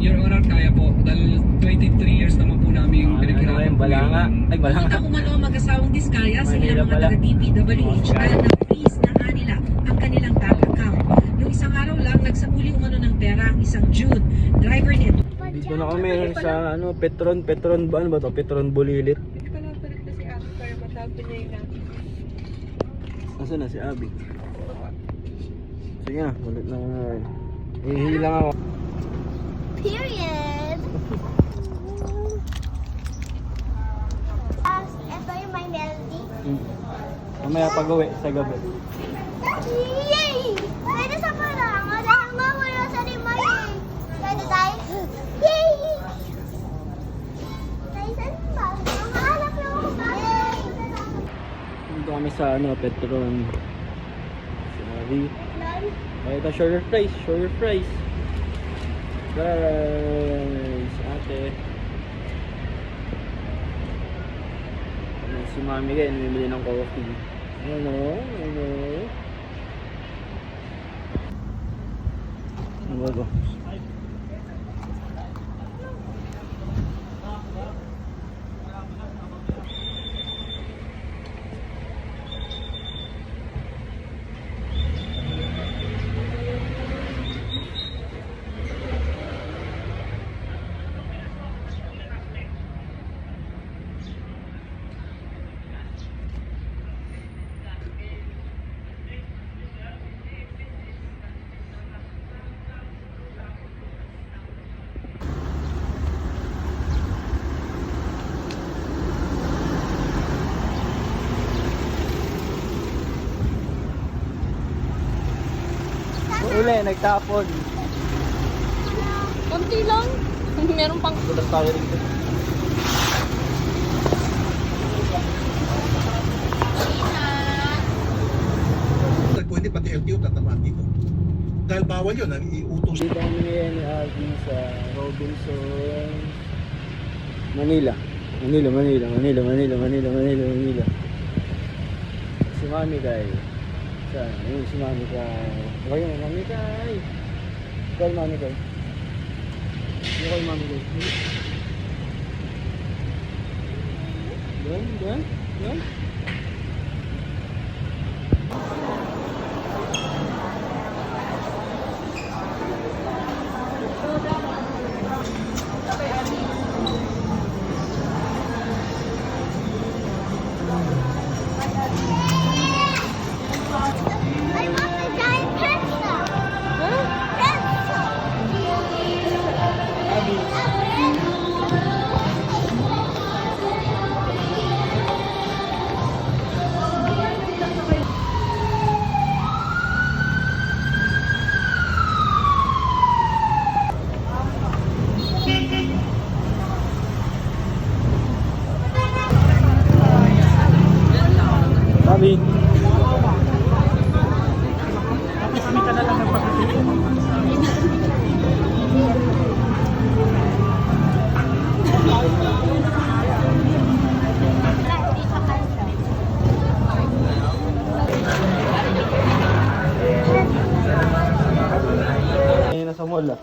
Your Honor, kaya po. Dahil 23 years naman po namin pinaghirapan. Balanga. Ay, Balanga. Kita umano ang mag-asawang Diskaya sa ilang mga taga-DPWH dahil na-freeze na nga nila ang kanilang bank account. Noong isang araw lang, nagsabuli umano ng pera ang isang Jude, driver nito. Dito na kami sa Petron ba? Ano ba to? Petron Bulilit. Hindi ko lang balik na si Abby para matapin niya yung natin. Nasaan na si Abby? Sige nga, ulit na nga. Hihilang ako. Period. Ito yung my melody. Mamaya pag-uwi sa gabi. Yay! Pwede sa parang. Dahil mawala sa lima yay. Pwede tayo. Yay! Naisan ba? Mahanap yung yay! Dito kami sa Petron. Sorry. Ay, ito sugar fries. Guys, ate. Si mami kayo, namimili ng coffee. Ano? Ano ba ito? Uli, nagtapon. Konti lang. Meron pang... Tulas tayo rito. Pwede pati LTO tatamaan dito. Dahil bawal yun, iutos. Dito kami ngayon ni Abby sa Robinson, Manila. Si Mami Kay. Saan? Ayun si Mami Kay. Ayun, Mami Kay. Call Mami Kay. Call Mami Kay. Doon. I want the giant pencil. Abby. Ayun na sa mall ah.